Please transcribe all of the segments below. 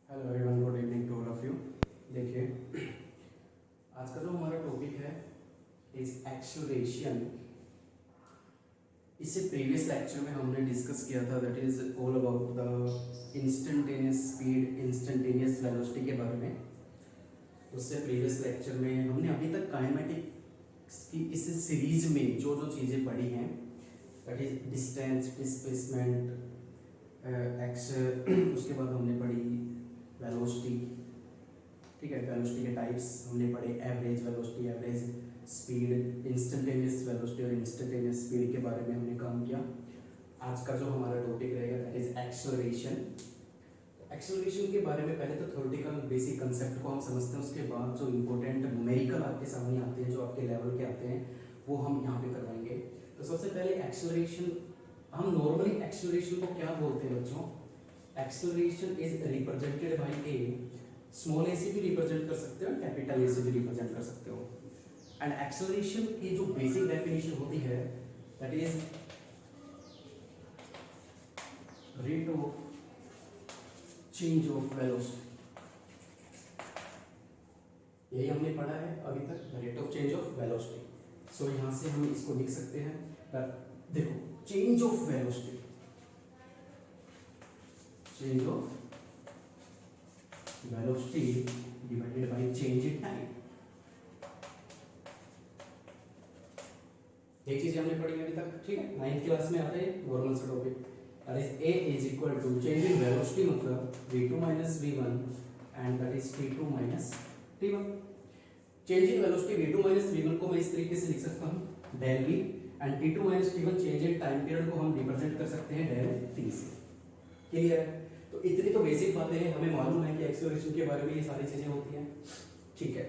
Hello everyone, good evening to all of you. देखिए, आज का जो हमारा टॉपिक है इज एक्सेलरेशन। इससे प्रीवियस लेक्चर में हमने डिस्कस किया था, that is all about the instantaneous speed, instantaneous velocity के बारे में। उससे प्रीवियस लेक्चर में हमने अभी तक काइनेमेटिक्स की इस सीरीज में जो जो चीज़ें पढ़ी हैं, दैट इज डिस्टेंस, डिस्प्लेसमेंट, उसके बाद हमने पढ़ी वेलोसिटी। ठीक है, वेलोसिटी के टाइप्स हमने पढ़े, average velocity, average speed, instantaneous velocity और इंस्टेंटेनियस स्पीड के बारे में हमने काम किया। आज का जो हमारा टॉपिक रहेगा दैट इज एक्सेलरेशन। एक्सेलरेशन के बारे में पहले तो थ्योरेटिकल बेसिक कंसेप्ट को हम समझते हैं, उसके बाद जो इंपॉर्टेंट न्यूमेरिकल आपके सामने आते हैं, जो आपके लेवल के आते हैं, वो हम यहाँ पे करवाएंगे। तो सबसे पहले एक्सेलरेशन, हम नॉर्मली एक्सेलरेशन को क्या बोलते हैं बच्चों? Acceleration is represented by A, small A से भी रिप्रेजेंट कर सकते हो, कैपिटल ए से भी रिप्रेजेंट कर सकते हो। एंड एक्सेलरेशन की जो बेसिक डेफिनेशन होती है that is rate of change of velocity. यही हमने पढ़ा है अभी तक, rate of change of velocity. So यहां से हम इसको लिख सकते हैं, देखो, change of velocity, change of velocity divided by change in time। एक चीज हमने पढ़ी अभी तक, ठीक है, 9th क्लास में आता है नॉर्मल सा topic, that is a is equal to change in velocity मतलब v2 minus v1 and that is t2 minus t1। Change in velocity v2 minus v1 को मैं इस तरीके से लिख सकता हूं del v, and t2 minus t1 change in time period को हम रिप्रेजेंट कर सकते हैं डेल t से। क्लियर है? तो इतनी तो बेसिक बातें हैं, हमें मालूम है कि एक्सेलरेशन के बारे में ये सारी चीजें होती हैं। ठीक है,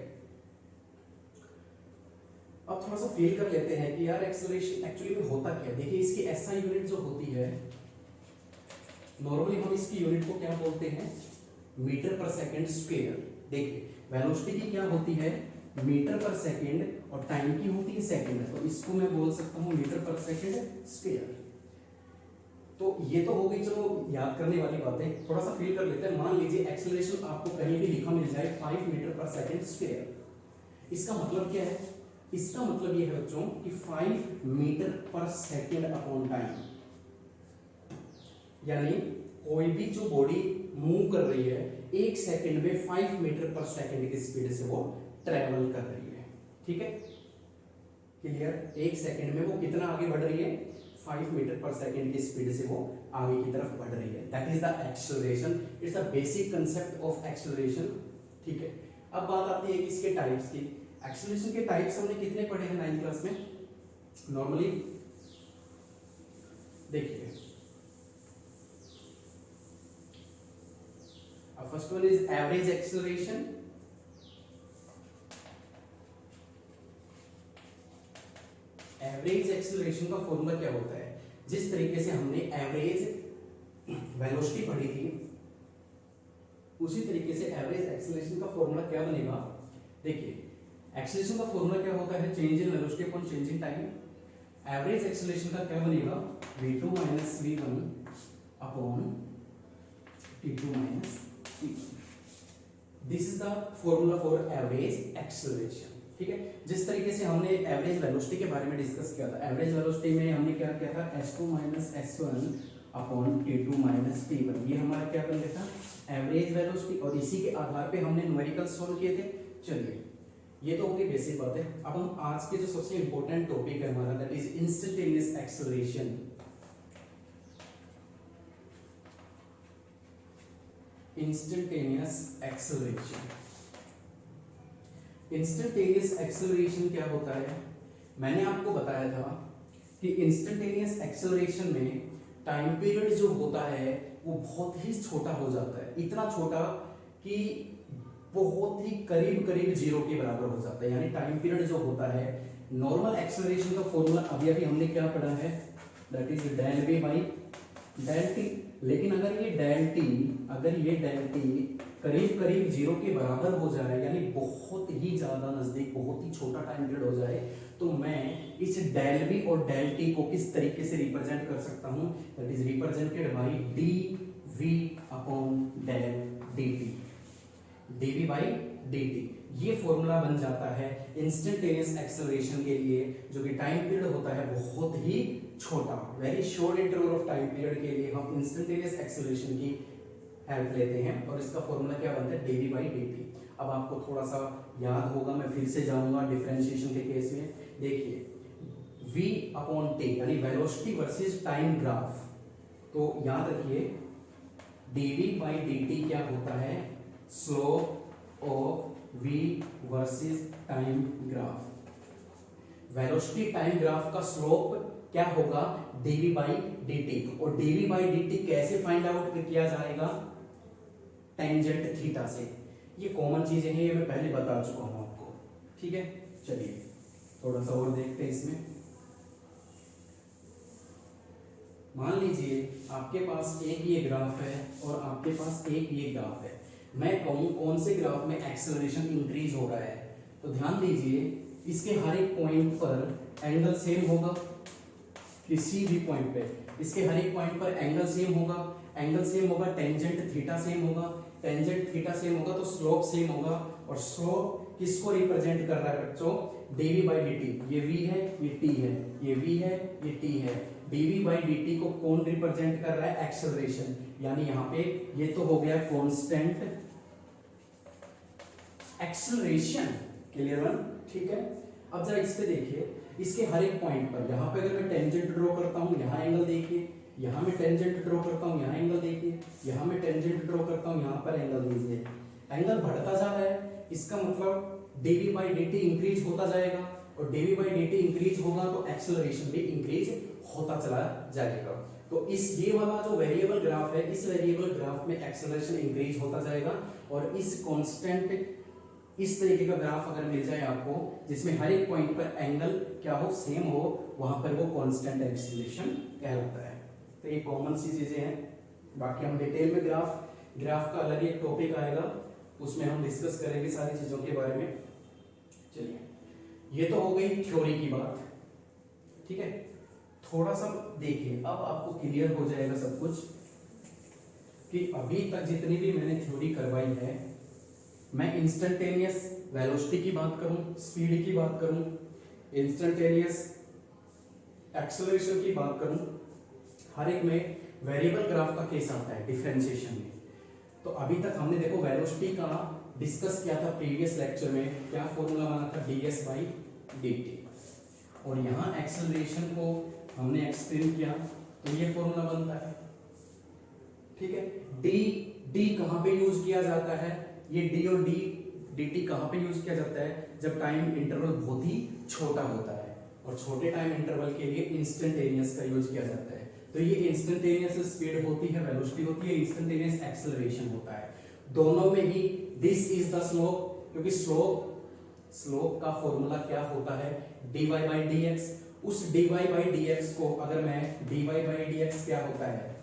अब थोड़ा सा फील कर लेते हैं कि यार एक्सेलरेशन एक्चुअली में होता क्या है। देखिए, इसकी एसआई यूनिट जो होती है, नॉर्मली हम इसकी यूनिट को क्या बोलते हैं? Metre per second square. देखिए, वेलोसिटी की क्या होती है? मीटर पर सेकंड, और टाइम की होती है सेकंड, तो इसको मैं बोल सकता हूं मीटर पर सेकंड स्क्वायर। तो ये तो हो गई, चलो याद करने वाली बातें, थोड़ा सा फील कर लेते हैं। मान लीजिए एक्सेलरेशन आपको कहीं भी लिखा मिल जाए 5 मीटर पर सेकंड स्क्वायर। इसका मतलब क्या है? इसका मतलब ये है बच्चों कि 5 metre per second upon time, यानी कोई भी जो बॉडी मूव कर रही है 1 सेकंड में 5 मीटर पर सेकंड की स्पीड से वो ट्रेवल कर रही है। ठीक है, क्लियर? 1 सेकंड में वो कितना आगे बढ़ रही है? 5 मीटर पर सेकंड की स्पीड से वो आगे की तरफ बढ़ रही है। That is the acceleration. It's the basic concept of acceleration. ठीक है, अब बात आती है कि इसके टाइप्स की। एक्सेलरेशन के टाइप्स हमने कितने पढ़े हैं 9th क्लास में? नॉर्मली देखिए, first one is average acceleration. Average acceleration का फॉर्मूला क्या होता है? जिस तरीके से हमने एवरेज वेलोसिटी पढ़ी थी, उसी तरीके से एवरेज एक्सेलरेशन का फॉर्मूला क्या बनेगा? देखिए, एक्सेलरेशन का फॉर्मूला क्या होता है? Change in velocity upon change in time. Average acceleration का क्या बनेगा? v2 minus v1 upon t2 minus t1। This is the formula for average acceleration. ठीक है, जिस तरीके से हमने एवरेज वेलोसिटी के बारे में डिस्कस किया था, एवरेज वेलोसिटी में हमने क्या किया था? s2 minus s1 upon t2 minus t1। ये हमारा क्या बन गया था? एवरेज वेलोसिटी, और इसी के आधार पे हमने न्यूमेरिकल सॉल्व किए थे। चलिए, ये तो होगी बेसिक बात है। अब हम आज के जो सबसे इंपॉर्टेंट टॉपिक है हमारा, that is instantaneous acceleration. Instantaneous acceleration. Instantaneous acceleration क्या होता है? मैंने आपको बताया था कि इंस्टेंटेनियस एक्सेलरेशन में टाइम पीरियड जो होता है वो बहुत ही छोटा हो जाता है, इतना छोटा कि बहुत ही करीब करीब जीरो के बराबर हो जाता है। यानी टाइम पीरियड जो होता है, नॉर्मल एक्सेलरेशन का फॉर्मूला अभी अभी हमने क्या पढ़ा है? That is del v by del T. लेकिन अगर ये डेल टी करीब करीब जीरो के बराबर हो जाए, यानी बहुत ही ज्यादा नजदीक, बहुत ही छोटा टाइम पीरियड हो जाए, तो मैं इस डेल वी और डेल टी को किस तरीके से रिप्रेजेंट कर सकता हूं? That is represented by D V upon del D T. dv by dt। ये फॉर्मूला बन जाता है इंस्टेंटेनियस एक्सेलरेशन के लिए, जो कि टाइम पीरियड होता है बहुत ही छोटा, very short interval of time period के लिए हम इंस्टेंटेनियस एक्सेलरेशन की हेल्प लेते हैं, और इसका फॉर्मूला क्या बनता है dv by dt। अब आपको थोड़ा सा याद होगा, मैं फिर से जाऊंगा डिफरेंशिएशन के केस में। देखिए v अपॉन t यानी वेलोसिटी वर्सेस टाइम ग्राफ, तो याद रखिए dv by dt क्या होता है, slope of v versus time graph. Velocity time graph का स्लोप क्या होगा, dv by dt। और dv by dt कैसे फाइंड आउट किया जाएगा, टेंजेंट थीटा से। ये कॉमन चीजें हैं, ये मैं पहले बता चुका हूं आपको, ठीक है। चलिए थोड़ा सा और देखते हैं इसमें। मान लीजिए आपके पास एक ये ग्राफ है और आपके पास एक ये ग्राफ है। मैं कहूं कौन से ग्राफ में एक्सेलरेशन इंक्रीज हो रहा है, तो ध्यान दीजिए इसके हर एक पॉइंट पर एंगल सेम होगा, किसी भी पॉइंट पे इसके हर एक पॉइंट पर एंगल सेम होगा, एंगल सेम होगा, टेंजेंट थीटा सेम होगा, टेंजेंट थीटा सेम होगा तो स्लोप सेम होगा। और स्लोप किसको रिप्रेजेंट कर रहा है बच्चों, dv by dt। ये v है, ये t है, ये v है, ये t है। dv by dt को कौन रिप्रेजेंट कर रहा है, एक्सेलरेशन। यानी यहाँ पे ये तो हो गया कांस्टेंट एक्सेलरेशन, क्लियर वन, ठीक है। अब जरा इस पे देखिए, इसके हर एक पॉइंट पर यहाँ पे अगर मैं टेंजेंट ड्रॉ करता हूँ, यहाँ एंगल देखिए, यहाँ मैं टेंजेंट ड्रॉ करता हूँ, यहाँ एंगल देखिए, यहाँ मैं टेंजेंट ड्रॉ करता हूँ, यहाँ पर एंगल दीजिए। एंगल बढ़ता जा रहा है, इसका मतलब dv by dt इंक्रीज होता जाएगा, और dv by dt इंक्रीज होगा तो एक्सेलरेशन भी इंक्रीज होता चला जाएगा। तो इस ये वाला जो वेरिएबल ग्राफ है, इस वेरिएबल ग्राफ में एक्सेलरेशन इंक्रीज होता जाएगा, और इस कांस्टेंट इस तरीके का ग्राफ अगर मिल जाए आपको जिसमें हर एक पॉइंट पर एंगल क्या हो, सेम हो, वहां पर वो कांस्टेंट एक्सेलरेशन कहलाता है। तो ये कॉमन सी चीजें हैं, बाकी हम डिटेल में ग्राफ का अलग एक टॉपिक आएगा, उसमें हम डिस्कस करेंगे सारी चीजों के बारे में। चलिए ये तो हो गई थ्योरी की बात, ठीक है। थोड़ा सा देखिए, अब आपको क्लियर हो जाएगा सब कुछ कि अभी तक जितनी भी मैंने थ्योरी करवाई है, मैं इंस्टेंटेनियस वेलोसिटी की बात करूं, स्पीड की बात करूं, इंस्टेंटेनियस एक्सेलरेशन की बात करूं, हर एक में वेरिएबल ग्राफ का केस आता है डिफरेंशिएशन में। तो अभी तक हमने देखो वेलोसिटी का डिस्कस किया था प्रीवियस लेक्चर में, क्या फॉर्मूला बना था, ds by dt। और यहाँ एक्सेलरेशन को हमने एक्सप्लेन किया, तो ये फॉर्मूला बनता है, ठीक है। d कहाँ पे यूज किया जाता है, ये d और dt कहाँ पे यूज किया जाता है, जब टाइम इंटरवल बहुत ही छोटा होता है, और छोटे टाइम इंटरवल के लिए इंस्टेंटेनियस का यूज किया जाता है। तो ये इंस्टेंटेनियस स्पीड होती है, वेलोसिटी होती है, इंस्टेंटेनियस एक्सेलरेशन होता है। दोनों में ही दिस इज द स्लोप, क्योंकि स्लोप का फॉर्मूला क्या होता है, dy by dx। उस dy by dx को अगर मैं dy by dx क्या होता है,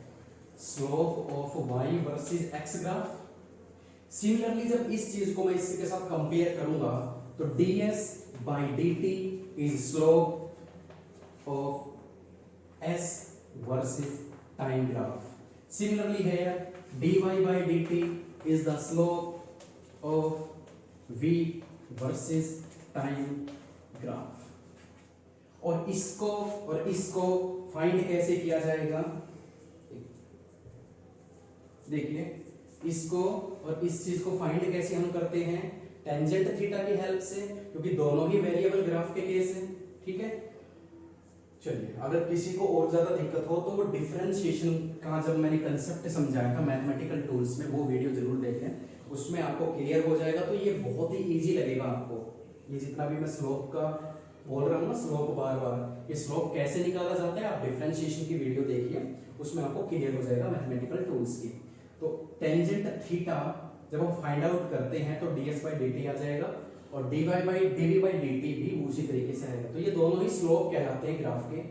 slope of y versus x graph. Similarly जब इस चीज को मैं इसके साथ कंपेयर करूंगा तो ds by dt is slope of s versus time graph. Similarly here dy by dt is the slope of v versus time graph. और इसको फाइंड कैसे किया जाएगा, देखिए इसको और इस चीज को फाइंड कैसे हम करते हैं, टेंजेंट थीटा की हेल्प से, क्योंकि दोनों ही वेरिएबल ग्राफ के केस हैं, ठीक है। चलिए अगर किसी को और ज्यादा दिक्कत हो तो वो डिफरेंशिएशन का जब मैंने कंसेप्ट समझाया था मैथमेटिकल टूल्स में, वो वीडियो जरूर देखें, उसमें आपको क्लियर हो जाएगा। तो ये बहुत ही इजी लगेगा आपको, ये जितना भी मैं स्लोप का बोल रहा हूँ ना, स्लोप बार बार, ये स्लोप कैसे निकाला जाता है आप डिफरेंशिएशन की वीडियो देखिए, उसमें आपको क्लियर हो जाएगा मैथमेटिकल टूल्स की। तो टेंजेंट थीटा जब हम फाइंड आउट करते हैं तो ds by dt आ जाएगा, और dv by dt भी उसी तरीके से आएगा। तो ये दोनों ही स्लोप कहलाते हैं ग्राफ के,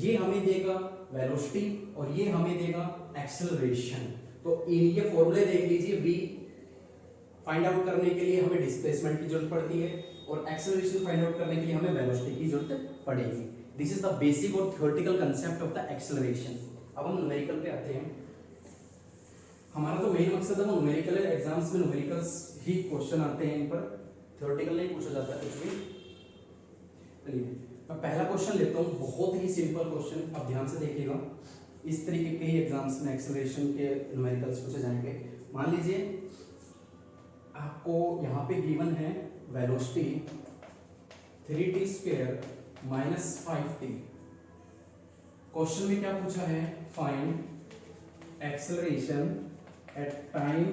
ये हमें देगा वेलोसिटी और ये हमें देगा एक्सेलरेशन। तो ये फॉर्मूले देख लीजिए, v फाइंड आउट करने के लिए हमें डिस्प्लेसमेंट की जरूरत पड़ती है, और एक्सेलरेशन फाइंड आउट करने के लिए हमें वेलोसिटी की जरूरत पड़ेगी। दिस इज द बेसिक और theoretical concept of the acceleration. अब हम न्यूमेरिकल पे आते हैं। हमारा तो मेन मकसद है वो न्यूमेरिकल है। एग्जाम्स में न्यूमेरिकल्स ही क्वेश्चन आते हैं इन पर, थ्योरेटिकल नहीं पूछा जाता कुछ भी। चलिए मैं पहला क्वेश्चन लेता हूँ, बहुत ही सिंपल क्वेश्चन, आप ध्यान से देखिएगा। इस तरीके के ही एग्जाम्स में एक्सेलरेशन के न्यूमेरिकल्स पूछे जाएंगे। मान लीजिए आपको यहाँ पे गिवन है velocity 3t square minus 5t। Question में क्या पूछा है, find acceleration at time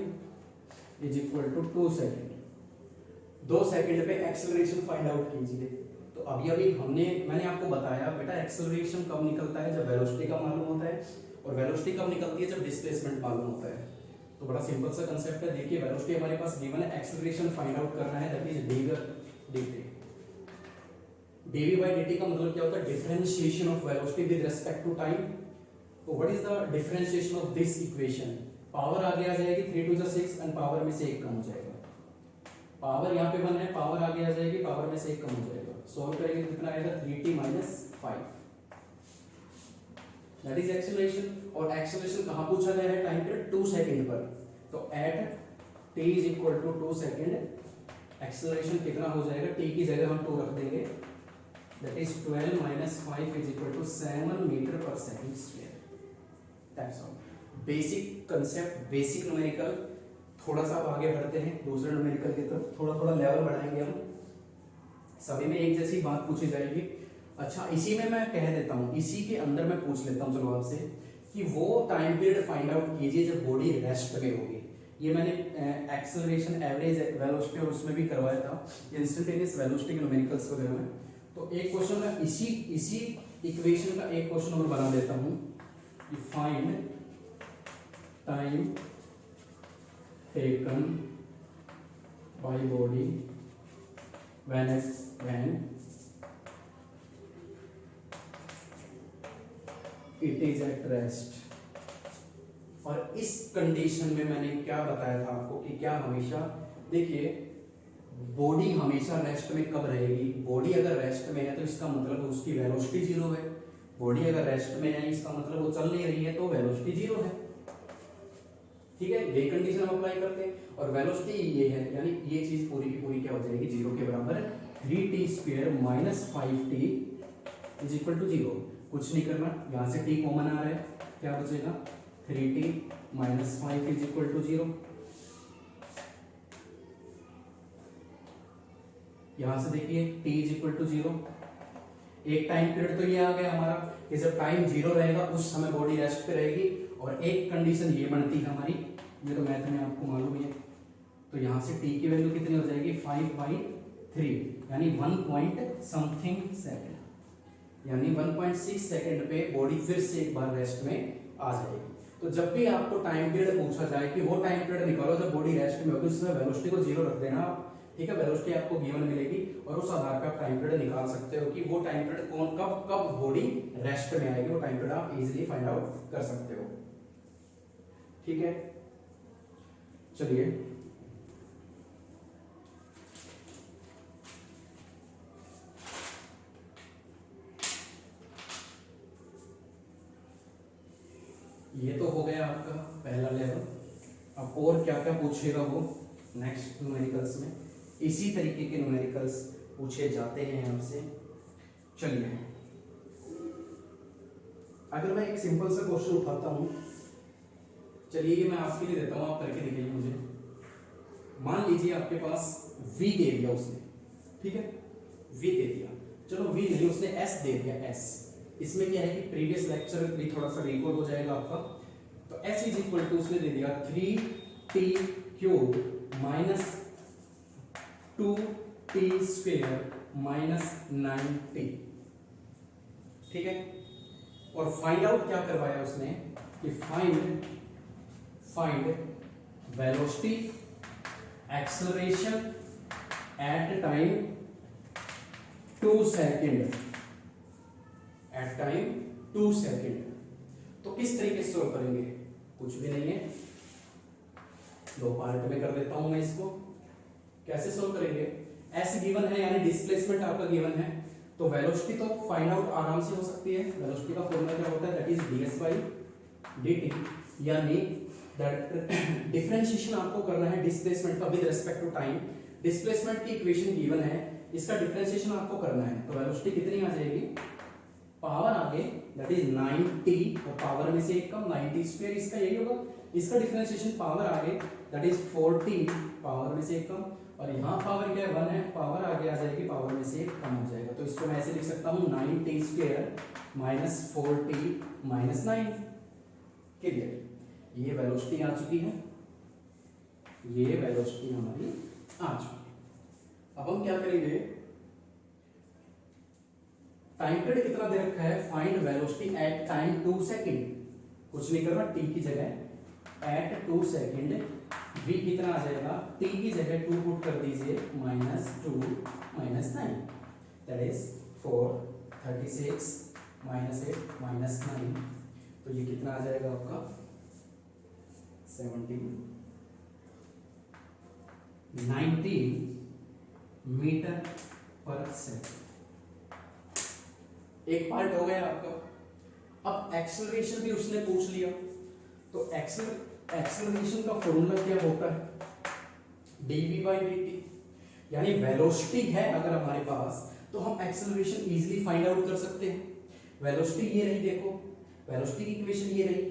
is equal to 2 second. 2 second पे एक्सेलरेशन फाइंड आउट कीजिए। तो अभी मैंने आपको बताया बेटा एक्सेलरेशन कब निकलता है, जब वेलोसिटी का मालूम होता है, और वेलोसिटी कब निकलती है, जब डिस्प्लेसमेंट मालूम होता है। तो बड़ा सिंपल सा कंसेप्ट है। देखिए वेलोसिटी हमारे पास गिवन है, एक्सेलरेशन फाइंड आउट करना है, that is dt। dv by dt का मतलब क्या होता है, differentiation of velocity with respect to time. तो what is the differentiation of this equation, power आगे आ जाएगी 3 to the 6 एंड पावर में से 1 कम हो जाएगा। पावर यहाँ पे 1 है, पावर आगे आ जाएगी, पावर में से 1 कम हो जाएगा। सॉल्व करेंगे कितना आएगा, 3t minus 5, that is acceleration. और एक्सेलरेशन कहाँ पूछा गया है, टाइम पीरियड 2 सेकंड पर। तो at t is equal to 2 second acceleration कितना हो जाएगा, t की जगह हम 2 रख देंगे, that is 12 minus 5 is equal to 7 metre per second square. That's all. Basic concept, basic numerical. थोड़ा सा अब आगे बढ़ते हैं दूसरे न्यूमेरिकल की तरफ, थोड़ा थोड़ा लेवल बढ़ाएंगे हम। सभी में एक जैसी बात पूछी जाएगी। अच्छा इसी में मैं कह देता हूँ, इसी के अंदर मैं पूछ लेता हूँ चलो आपसे कि वो टाइम पीरियड फाइंड आउट कीजिए जब बॉडी रेस्ट में होगी। ये मैंने एक्सेलरेशन एवरेज वेलोसिटी और उसमें भी करवाया था, इंस्टेंटेनियस वेलोसिटी के न्यूमेरिकल्स वगैरह में। तो एक क्वेश्चन में इसी इक्वेशन का एक क्वेश्चन और बना देता हूँ कि find time taken by body when it is at rest। और इस कंडीशन में मैंने क्या बताया था आपको कि क्या हमेशा, देखिए बॉडी हमेशा रेस्ट में कब रहेगी, बॉडी अगर रेस्ट में है तो इसका मतलब उसकी वेलोसिटी 0 है। बॉडी अगर रेस्ट में है इसका मतलब वो चल नहीं रही है, तो वेलोसिटी 0 है। ठीक है, ये कंडीशन हम अप्लाई करते हैं। और वेलोसिटी ये है, यानी ये चीज पूरी की पूरी क्या हो जाएगी, 0 के बराबर है। 3t square minus 5t is equal to 0। कुछ नहीं करना, यहाँ से t कॉमन आ रहा है, क्या बचेगा 3t minus 5 is equal to 0। यहाँ से देखिए t इज इक्वल टू 0। एक टाइम पीरियड तो ये आ गया हमारा कि जब टाइम 0 रहेगा उस समय बॉडी रेस्ट पे रहेगी। और एक कंडीशन ये बनती है हमारी, ये तो मैथ में आपको मालूम है। तो यहाँ से t की वैल्यू कितनी हो जाएगी, 5/3, यानी 1 पॉइंट समथिंग सेकेंड, यानी 1.6 सेकेंड पे बॉडी फिर से एक बार रेस्ट में आ जाएगी। तो जब भी आपको टाइम पीरियड पूछा जाए कि वो टाइम पीरियड निकालो जब बॉडी रेस्ट में होगी, उसमें वेलोसिटी को 0 रख देना आप। ठीक है, वेलोसिटी आपको गिवन मिलेगी और उस आधार पे आप टाइम पीरियड निकाल सकते हो कि वो टाइम पीरियड कौन कब कब बॉडी रेस्ट में आएगी। वो टाइम पीरियड आप इजीली फाइंड आउट कर सकते हो। ठीक है, चलिए ये तो हो गया आपका पहला लेवल। अब और क्या क्या पूछेगा वो नेक्स्ट न्यूमेरिकल्स में, इसी तरीके के न्यूमेरिकल्स पूछे जाते हैं हमसे। चलिए अगर मैं एक सिंपल सा क्वेश्चन उठाता हूं, चलिए ये मैं आपके लिए देता हूं, आप करके दिखाइए मुझे। मान लीजिए आपके पास v दे दिया उसने, ठीक है v दे दिया, चलो v नहीं उसने s दे दिया s। इसमें क्या है कि प्रीवियस लेक्चर भी थोड़ा सा रिकॉल हो जाएगा आपका। तो s इज इक्वल टू उसने दे दिया 3t cube minus 2t square minus 9t। ठीक है, और फाइंड आउट क्या करवाया उसने कि find velocity acceleration at time 2 second, at time 2 second. तो किस तरीके से सोल्व करेंगे, कुछ भी नहीं है, 2 पार्ट में कर देता हूं मैं इसको। कैसे सोल्व करेंगे, एस गिवन है यानी डिस्प्लेसमेंट आपका गिवन है, तो वेलोसिटी तो फाइंड आउट आराम से हो सकती है। वेलोसिटी का फॉर्मूला क्या होता है, that is ds by dt, यानी डिफरेंशिएशन आपको करना है डिस्प्लेसमेंट का with respect to time. Displacement की इक्वेशन गिवन है, इसका डिफरेंशिएशन आपको करना है। तो वेलोसिटी कितनी आ जाएगी, पावर आगे दैट इज 90 और पावर में से एक कम 90 स्क्वायर इसका यही होगा। इसका डिफरेंशिएशन पावर आगे दैट इज 40 पावर में से एक कम, और यहाँ पावर क्या है 1 है, पावर आगे आ जाएगी पावर में से एक कम हो जाएगा। तो इसको मैं ऐसे लिख सकता हूँ 90 स्क्वायर माइनस 40 माइनस 9। क्लियर, ये वेलोसिटी आ चुकी है, ये वेलोसिटी हमारी आ चुकी है। अब हम क्या करेंगे, टाइम पीरियड कितना दे रखा है, find velocity at time 2 second. कुछ नहीं करना, टी की जगह एट 2 सेकंड v कितना आ जाएगा, t की जगह 2 पुट कर दीजिए -2 -9 दैट इज 4 36 -8 -9। तो ये कितना आ जाएगा आपका 17 19 मीटर पर सेकंड। एक पार्ट हो गया आपका। अब एक्सेलरेशन भी उसने पूछ लिया, तो एक्सेलरेशन का फॉर्मूला क्या होता है, dv/dt। यानी वेलोसिटी है अगर हमारे पास तो हम एक्सेलरेशन इजीली फाइंड आउट कर सकते हैं। वेलोसिटी ये रही, देखो वेलोसिटी की इक्वेशन ये रही,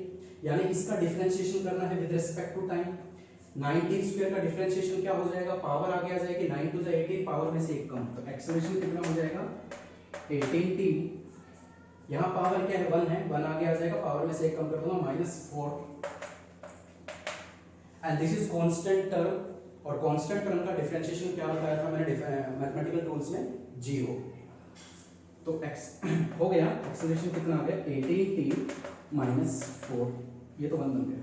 यानी इसका डिफरेंशिएशन करना है with respect to time. 90 square का डिफरेंशिएशन क्या हो जाएगा, पावर आगे आ जाएगी 9 to the 18 पावर में से एक कम, तो एक्सेलरेशन कितना हो जाएगा 18t। यहाँ पावर क्या है 1 है, 1 आगे आ जाएगा पावर में से एक कम कर दूंगा -4 and this is constant term, और कांस्टेंट टर्म का डिफरेंशिएशन क्या बताया था मैंने मैथमेटिकल टूल्स में 0। तो x हो गया, एक्सेलरेशन कितना आ गया 18t -4, ये तो 1 बन गया।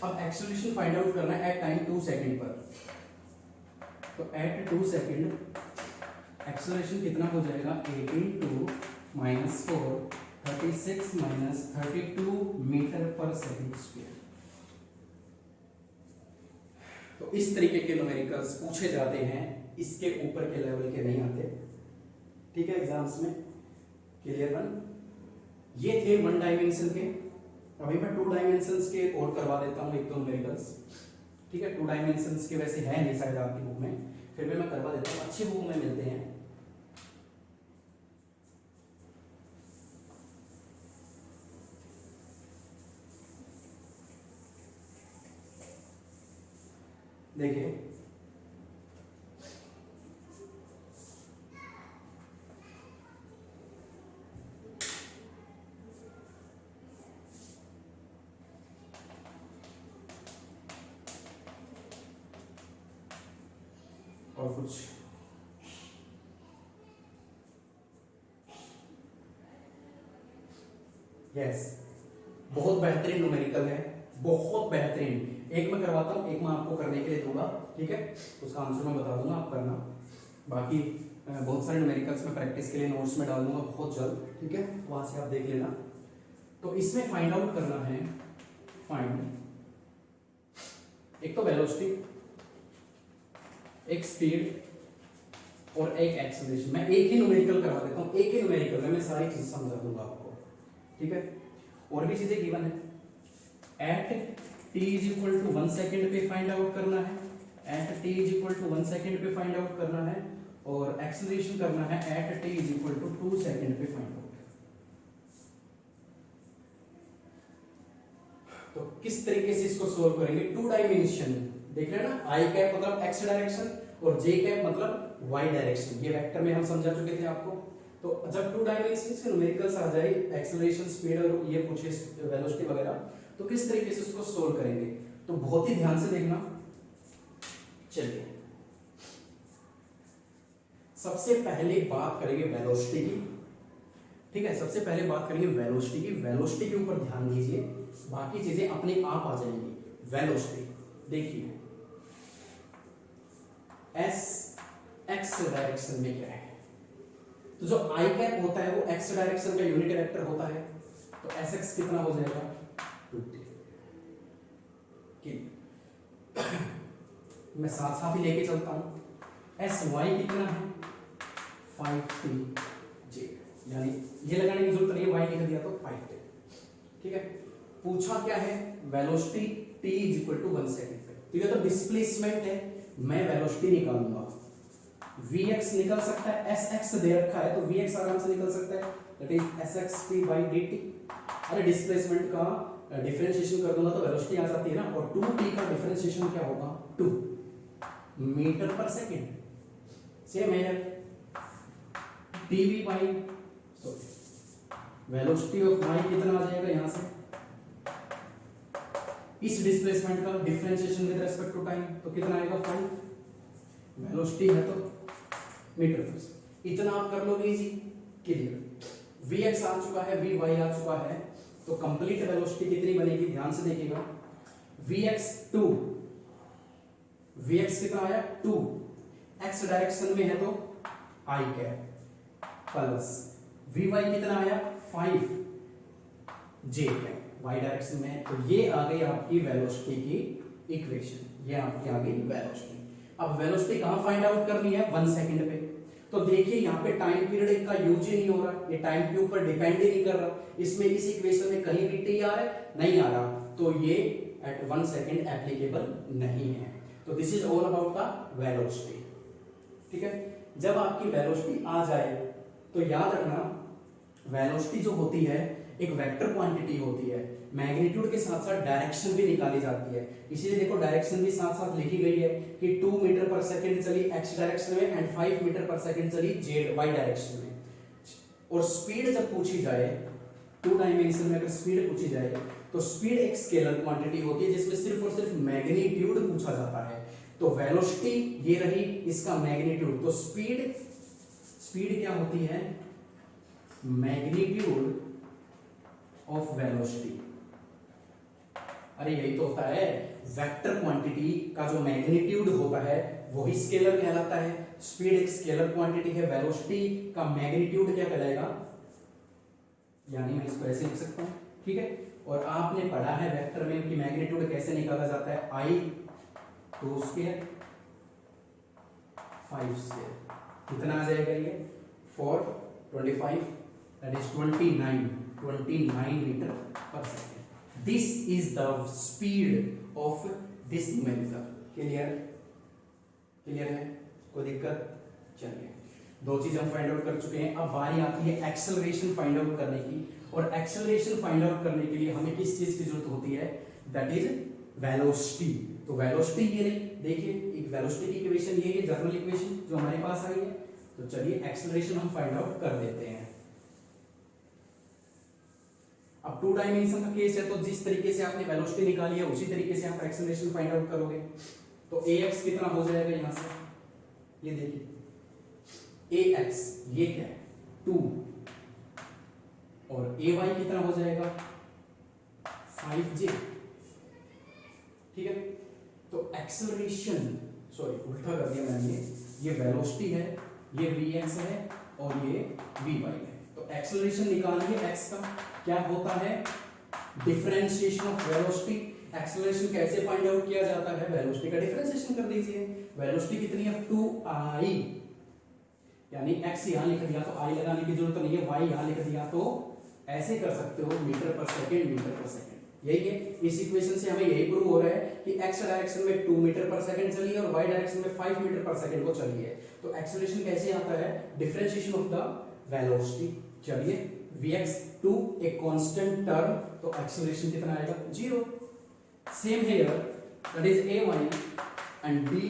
अब एक्सेलरेशन फाइंड आउट करना है एट टाइम 2 सेकंड पर, तो एट 2 सेकंड एक्सेलरेशन कितना हो जाएगा 18 -4 36 -32 मीटर पर सेकंड स्क्वायर। तो इस तरीके के न्यूमेरिकल्स पूछे जाते हैं, इसके ऊपर के लेवल के नहीं आते, ठीक है, एग्जाम्स में। क्लियर वन, ये थे 1 डायमेंशन के। अभी मैं 2 डायमेंशंस के और करवा देता हूँ, एक दो न्यूमेरिकल्स, ठीक है। 2 डायमेंशंस के वैसे है नहीं शायद आपकी बुक में, फिर भी मैं करवा देता हूँ, अच्छी बुक में मिलते हैं। देखिए और कुछ यस, बहुत बेहतरीन न्यूमेरिकल है, बहुत बेहतरीन। एक मैं करवाता हूँ, एक मैं आपको करने के लिए दूंगा, ठीक है, उसका आंसर मैं बता दूंगा, आप करना। बाकी बहुत सारे न्यूमेरिकल्स में प्रैक्टिस के लिए नोट्स में डाल दूंगा बहुत जल्द, ठीक है, वहां से आप देख लेना। तो इसमें फाइंड आउट करना है, फाइंड एक तो वेलोसिटी, एक स्पीड और एक एक्सेलरेशन। मैं एक ही न्यूमेरिकल करवा देता हूँ, एक ही न्यूमेरिकल में मैं सारी चीज समझा दूंगा आपको, ठीक है। और भी चीजें गिवन है, एट t = 1 सेकंड पे फाइंड आउट करना है, एट t = 1 सेकंड पे फाइंड आउट करना है, और एक्सेलरेशन करना है एट t = 2 सेकंड पे फाइंड आउट। तो किस तरीके से इसको सोल्व करेंगे, 2 डायमेंशन देख रहे हैं ना, i कैप मतलब x डायरेक्शन और j कैप मतलब y डायरेक्शन, ये वेक्टर में हम समझा चुके थे आपको। तो जब 2 डायमेंशन के न्यूमेरिकल्स आ जाए, एक्सेलरेशन, स्पीड और ये पूछे वेलोसिटी वगैरह, तो किस तरीके से उसको सोल्व करेंगे, तो बहुत ही ध्यान से देखना। चलिए सबसे पहले बात करेंगे वेलोसिटी की, ठीक है, सबसे पहले बात करेंगे वेलोसिटी की। वेलोसिटी के ऊपर ध्यान दीजिए, बाकी चीजें अपने आप आ जाएंगी। वेलोसिटी देखिए, एस एक्स डायरेक्शन में क्या है, तो जो आई कैप होता है वो एक्स डायरेक्शन का यूनिट वेक्टर होता है, तो एस एक्स कितना हो जाएगा 20। मैं साथ साथ ही लेके चलता हूं, एस वाई कितना है 5t j, यानी ये लगाने की जरूरत नहीं है, वाई लिख दिया तो 5t, ठीक है। पूछा क्या है, velocity t is equal to 1 second पे, तो ये तो डिस्प्लेसमेंट है, मैं वेलोसिटी निकालूंगा, vx निकल सकता है, sx दे रखा है तो vx आराम से निकल सकता है, that is sxt by dt। अरे डिस्प्लेसमेंट का डिफरेंशिएशन कर दूंगा तो वेलोसिटी आ जाती है ना, और 2t का डिफरेंशिएशन क्या होगा, 2 मीटर पर सेकेंड, सेम है यार, dv by velocity of y कितना आ जाएगा यहां से, इस डिस्प्लेसमेंट का differentiation with respect to time तो कितना आएगा 5, वेलोसिटी है तो मीटर पर सेकंड, इतना आप कर लोगे इजी, क्लियर। vx आ चुका है, vy आ चुका है, तो कंप्लीट वेलोसिटी कितनी बनेगी, ध्यान से देखिएगा, vx 2, vx कितना आया 2, x डायरेक्शन में है तो i कैप प्लस vy कितना आया 5 j कैप y डायरेक्शन में, तो ये आ गई आपकी वेलोसिटी की इक्वेशन, ये आपकी आ गई वेलोसिटी। अब वेलोसिटी कहां फाइंड आउट करनी है, 1 सेकंड पे, तो देखिए यहाँ पे टाइम पीरियड का यूज ही नहीं हो रहा, ये टाइम के ऊपर डिपेंड ही नहीं कर रहा, इसमें इस इक्वेशन में कहीं भी t आ रहा है नहीं आ रहा, तो ये एट 1 सेकंड एप्लीकेबल नहीं है, तो this is all about the velocity. ठीक है, जब आपकी वेलोसिटी आ जाए तो याद रखना वेलोसिटी जो होती है एक वेक्टर क्वांटिटी होती है, मैग्नीट्यूड के साथ साथ डायरेक्शन भी निकाली जाती है, इसीलिए देखो डायरेक्शन भी साथ साथ लिखी गई है कि 2 मीटर पर सेकंड चली x डायरेक्शन में एंड 5 मीटर पर सेकंड चली y डायरेक्शन में। और स्पीड जब पूछी जाए 2 डायमेंशन में, अगर स्पीड पूछी जाए तो स्पीड एक स्केलर क्वांटिटी होती है जिसमें सिर्फ और सिर्फ मैग्नीट्यूड पूछा जाता है, तो वेलोसिटी ये रही इसका मैग्नीट्यूड, तो स्पीड क्या होती है, मैग्नीट्यूड ऑफ वेलोसिटी। अरे यही तो होता है, वेक्टर क्वांटिटी का जो मैग्नीट्यूड होता है वही स्केलर कहलाता है, स्पीड एक स्केलर क्वांटिटी है, वेलोसिटी का मैग्नीट्यूड क्या कहलाएगा, यानी मैं इसको ऐसे लिख सकता हूं, ठीक है। और आपने पढ़ा है वेक्टर में कि मैग्नीट्यूड कैसे निकाला जाता है, i 2 स्क्वायर 5 स्क्वायर, कितना आ जाएगा ये 4 25 दैट इज 29 मीटर पर second. This is the speed of this numerical. Clear है, कोई दिक्कत, चलिए 2 चीज हम फाइंड आउट कर चुके हैं, अब बारी आती है एक्सेलरेशन फाइंड आउट करने की, और एक्सेलरेशन फाइंड आउट करने के लिए हमें किस चीज की जरूरत होती है, दैट इज वेलोसिटी। तो वेलोसिटी ये रही, देखिए एक वेलोसिटी की इक्वेशन ये है, जनरल इक्वेशन जो हमारे पास आई है, तो चलिए एक्सेलरेशन हम फाइंड आउट कर देते हैं। अब 2 डायमेंशन का केस है, तो जिस तरीके से आपने वेलोसिटी निकाली है उसी तरीके से आप एक्सेलरेशन फाइंड आउट करोगे, तो ax कितना हो जाएगा यहां से, ये देखिए ax ये क्या है 2, और ay कितना हो जाएगा 5j, ठीक है। तो एक्सेलरेशन, सॉरी उल्टा कर दिया मैंने, ये वेलोसिटी है, ये vx है और ये vy है, तो एक्सेलरेशन निकालिए x का, क्या होता है डिफरेंशिएशन ऑफ वेलोसिटी। एक्सेलरेशन कैसे फाइंड आउट किया जाता है, वेलोसिटी का डिफरेंशिएशन कर दीजिए, वेलोसिटी कितनी है 2i, यानी x यहां लिख दिया तो i लगाने की जरूरत नहीं है, y यहां लिख दिया तो ऐसे कर सकते हो मीटर पर सेकंड, यही है। इस इक्वेशन से हमें यही प्रूव हो रहा है कि x डायरेक्शन में 2 मीटर पर सेकंड चली है और y डायरेक्शन में 5 मीटर पर सेकंड को चली है, तो एक्सेलरेशन कैसे आता है, डिफरेंशिएशन ऑफ द वेलोसिटी। चलिए vx2 एक कांस्टेंट टर्म, तो एक्सेलरेशन कितना आएगा 0। Same here, that is ay and dy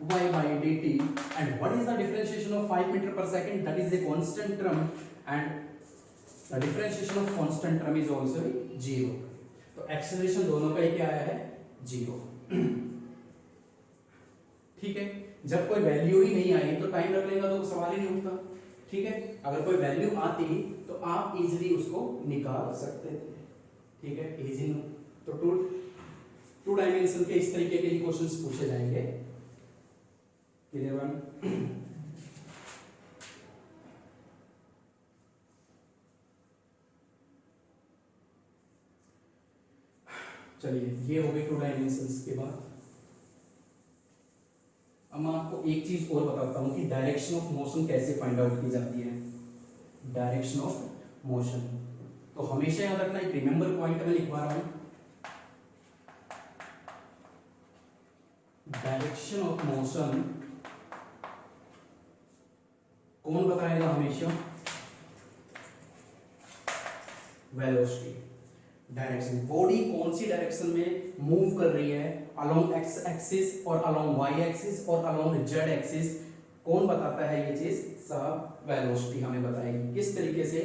by dt, and what is the differentiation of 5 meter per second, that is the constant term, and the differentiation of constant term is also 0, तो acceleration दोनों का ही क्या आया है 0। ठीक है, जब कोई वैल्यू ही नहीं आई तो टाइम रख लेगा तो सवाल ही नहीं उठता, ठीक है। अगर कोई वैल्यू आती तो आप इजीली उसको निकाल सकते थे, ठीक है, इजी। तो टू डायमेंशन के इस तरीके के क्वेश्चंस पूछे जाएंगे। क्लियर वन, चलिए ये हो गए 2 डायमेंशंस के बाद। अब मैं आपको एक चीज और बताता हूं कि डायरेक्शन ऑफ मोशन कैसे फाइंड आउट की जाती है। डायरेक्शन ऑफ मोशन, तो हमेशा याद रखना, एक रिमेंबर पॉइंट मैं लिखवा रहा हूं, डायरेक्शन ऑफ मोशन कौन बताएगा हमेशा, वेलोसिटी। डायरेक्शन, बॉडी कौन सी डायरेक्शन में मूव कर रही है, अलोंग एक्स एक्सिस और अलोंग वाई एक्सिस और अलोंग जेड एक्सिस, कौन बताता है ये चीज, सब वेलोसिटी हमें बताएगी। किस तरीके से,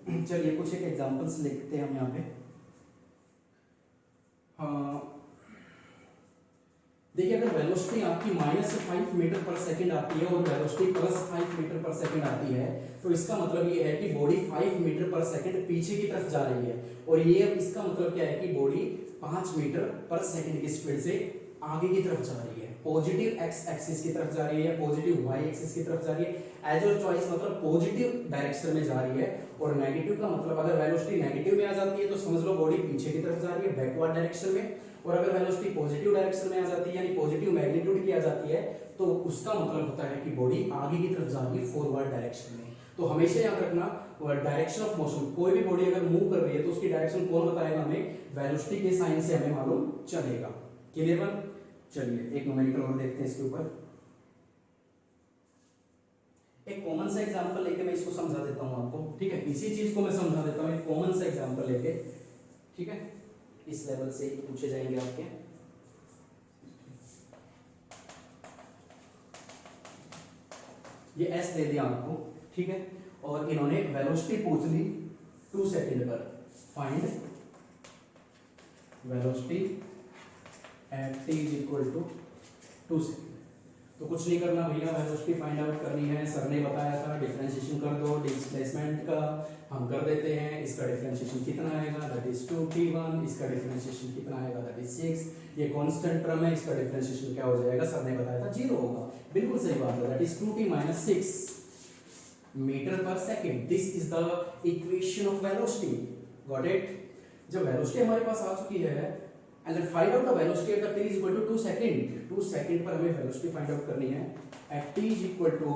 चलिए कुछ एक एग्जांपल्स लिखते हैं हम यहाँ पे। हाँ देखिए, अगर वेलोसिटी आपकी -5 मीटर पर सेकंड आती है और वेलोसिटी +5 मीटर पर सेकंड आती है, तो इसका मतलब ये है कि बॉडी 5 मीटर पर सेकंड पीछे की तरफ जा रही है, और ये इसका मतलब क्या है कि बॉडी 5 मीटर पर सेकंड की स्पीड से आगे की तरफ जा रही है, पॉजिटिव एक्स एक्सिस की तरफ जा रही है, पॉजिटिव वाई एक्सिस की तरफ जा रही है। एज योर चॉइस, मतलब पॉजिटिव डायरेक्शन में जा रही है, और नेगेटिव का मतलब अगर वेलोसिटी नेगेटिव में आ जाती है तो समझ लो बॉडी पीछे की तरफ जा रही है, बैकवर्ड डायरेक्शन में। और अगर वेलोसिटी पॉजिटिव डायरेक्शन में आ जाती है, यानी पॉजिटिव मैग्नीट्यूड की आ जाती है, तो उसका मतलब होता है कि बॉडी आगे की तरफ जा रही है, फॉरवर्ड डायरेक्शन में। तो हमेशा याद रखना, डायरेक्शन ऑफ मोशन, कोई भी बॉडी अगर मूव कर रही है तो उसकी डायरेक्शन कौन बताएगा हमें, वेलोसिटी के साइन से हमें मालूम चलेगा। क्लियर बन? चलिए एक न्यूमेरिकल और देखते हैं इसके ऊपर। एक कॉमन सा एग्जांपल लेके मैं इसको समझा देता हूं आपको, ठीक है, इसी चीज को मैं समझा देता हूं, एक कॉमन सा एग्जांपल लेके, ठीक है, इस लेवल से पूछे जाएंगे आपके। ये एस दे दिया आपको, ठीक है, और इन्होंने वेलोसिटी पूछ ली 2 सेकंड पर, find velocity at t is 2 second. तो कुछ नहीं करना भैया, वेलोसिटी फाइंड आउट करनी है, सर ने बताया था डिफरेंशिएशन कर दो डिस्प्लेसमेंट का, हम कर देते हैं। इसका डिफरेंशिएशन कितना आएगा, दैट इज 2t1, इसका डिफरेंशिएशन कितना आएगा, दैट इज 6। ये कांस्टेंट टर्म है, इसका डिफरेंशिएशन क्या हो जाएगा, सर ने बताया था 0 होगा, बिल्कुल सही बात है, that is 2t - 6 metre per second. This is the equation of velocity, got it. जब वेलोसिटी हमारे पास आ चुकी है, and then find out the velocity at the t is equal to 2 second. 2 second पर हमें velocity find out करनी है at t is equal to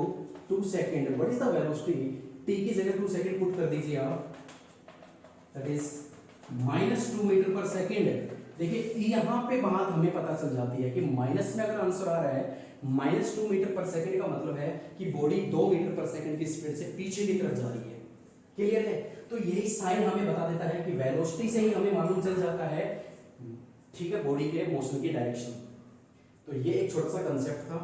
2 second. What is the velocity? t की जगह 2 second put कर दीजिए आप, that is -2 metre per second. देखिए यहाँ पे बात हमें पता चल जाती है कि माइनस में अगर आंसर आ रहा है -2 मीटर पर सेकंड का मतलब है कि बॉडी 2 मीटर पर सेकंड की स्पीड से पीछे की तरफ जा रही है। क्लियर है? तो यही साइन हमें बता देता है कि वेलोसिटी से ही हमें मालूम चल जाता है, ठीक है, बॉडी के मोशन की डायरेक्शन। तो ये एक छोटा सा कंसेप्ट था,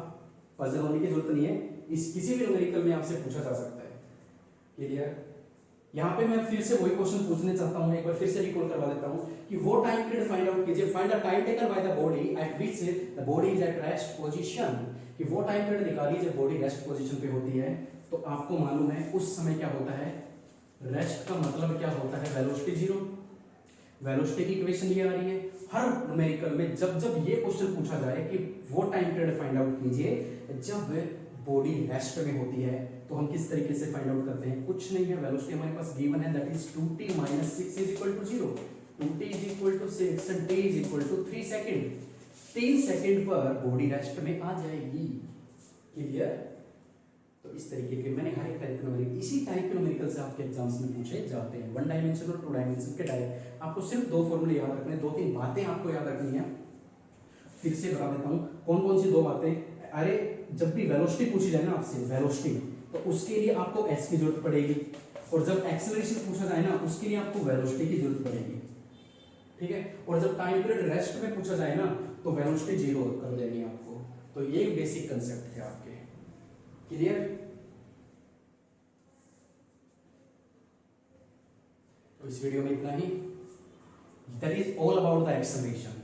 पजल होने की जरूरत नहीं है, इस किसी भी न्यूमेरिकल में आपसे पूछा जा सकता है। क्लियर? यहाँ पे मैं फिर से वही क्वेश्चन पूछने चाहता हूँ, एक बार फिर से रिकॉल करवा देता हूँ कि वो टाइम पीरियड फाइंड आउट कीजिए, find the time taken by the body at which the body is at rest position, कि वो टाइम पीरियड निकालिए जब बॉडी रेस्ट पोजीशन पे होती है। तो आपको मालूम है उस समय क्या होता है, रेस्ट का मतलब क्या होता है, वेलोसिटी 0। वेलोसिटी की इक्वेशन ये आ रही है। हर न्यूमेरिकल में जब जब ये क्वेश्चन पूछा जाए कि वो टाइम पीरियड फाइंड आउट कीजिए जब बॉडी रेस्ट में होती है, तो हम किस तरीके से फाइंड आउट करते हैं, कुछ नहीं है, वेलोसिटी हमारे पास गिवन है, that is 2t - 6 is equal to 0। 2t is equal to 6 and t is equal to 3 सेकंड। 3 सेकंड पर बॉडी रेस्ट में आ जाएगी। क्लियर? तो इस तरीके के मैंने हर एक टाइप के न्यूमेरिकल, इसी टाइप के न्यूमेरिकल से आपके एग्जाम्स में पूछे जाते हैं, 1 डायमेंशन और 2 डायमेंशन के टाइप। आपको सिर्फ 2 फॉर्मूले याद रखने, 2-3 बातें आपको याद रखनी है। फिर से बता देता हूँ कौन कौन सी 2 बातें। अरे जब भी वेलोसिटी पूछी जाए ना आपसे, वेलोसिटी, तो उसके लिए आपको एस की जरूरत पड़ेगी, और जब एक्सेलरेशन पूछा जाए ना उसके लिए आपको वेलोसिटी की जरूरत पड़ेगी, ठीक है। और जब टाइम पीरियड रेस्ट में पूछा जाए ना तो वेलोसिटी 0 कर देनी है आपको। तो ये बेसिक कंसेप्ट थे आपके। क्लियर? तो इस वीडियो में इतना ही। That is all about the acceleration.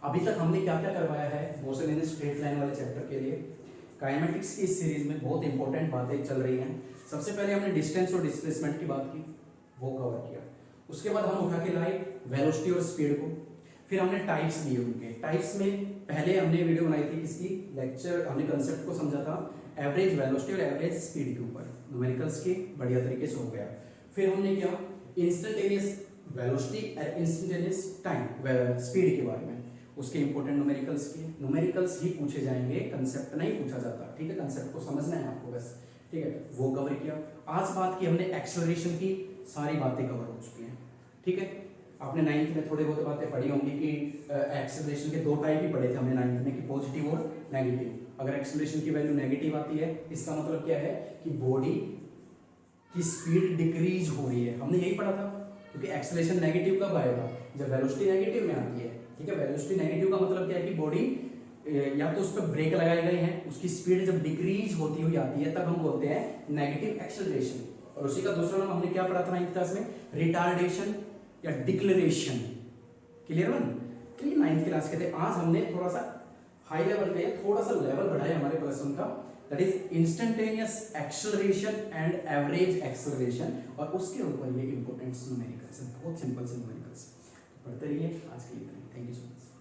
अभी तक हमने क्या क्या करवाया है मोशन इन स्ट्रेट लाइन वाले चैप्टर के लिए। काइनेमेटिक्स की इस सीरीज में बहुत इंपॉर्टेंट बातें चल रही हैं। सबसे पहले हमने डिस्टेंस और डिस्प्लेसमेंट की बात की, वो कवर किया। उसके बाद हम उठा के लाए वेलोसिटी और स्पीड को। फिर हमने टाइप्स लिए उनके। टाइप्स में पहले हमने वीडियो बनाई थी किसकी, लेक्चर, हमने कंसेप्ट को समझा था एवरेज वेलोसिटी और एवरेज स्पीड के ऊपर, न्यूमेरिकल्स के बढ़िया तरीके से हो गया। फिर हमने क्या, इंस्टेंटेनियस वेलोसिटी और इंस्टेंटेनियस टाइम स्पीड के बारे में, उसके इंपॉर्टेंट न्यूमेरिकल्स के। न्यूमेरिकल्स ही पूछे जाएंगे, कंसेप्ट नहीं पूछा जाता, ठीक है। कंसेप्ट को समझना है आपको बस, ठीक है, वो कवर किया। आज बात की हमने एक्सेलरेशन की, सारी बातें कवर हो चुकी हैं। ठीक है, आपने 9th में थोड़ी बहुत बातें पढ़ी होंगी कि एक्सेलरेशन के दो टाइप ही पढ़े थे हमने 9th में, कि पॉजिटिव और नेगेटिव। अगर एक्सेलरेशन की वैल्यू नेगेटिव आती है इसका मतलब क्या है कि बॉडी की स्पीड डिक्रीज हो रही है, हमने यही पढ़ा था। क्योंकि एक्सेलरेशन नेगेटिव कब आएगा, जब वेलोसिटी नेगेटिव में आती है। ठीक है, वेलोसिटी नेगेटिव का मतलब क्या है कि बॉडी या तो उस पर ब्रेक लगाए गए हैं, उसकी स्पीड जब डिक्रीज होती हुई आती है तब हम बोलते हैं नेगेटिव एक्सेलरेशन। और उसी का दूसरा नाम हमने क्या पढ़ा था 9th क्लास में, रिटार्डेशन या डिक्लेरेशन। क्लियर वन, तो ये 9th क्लास के थे। आज हमने थोड़ा सा हाई लेवल पे थोड़ा सा लेवल बढ़ाया हमारे प्लस 1 का, that is instantaneous acceleration and average acceleration, और उसके ऊपर ये इंपॉर्टेंट न्यूमेरिकल्स है, बहुत सिंपल से न्यूमेरिकल्स। पढ़ते रहिए, आज के लिए थैंक यू सो मच।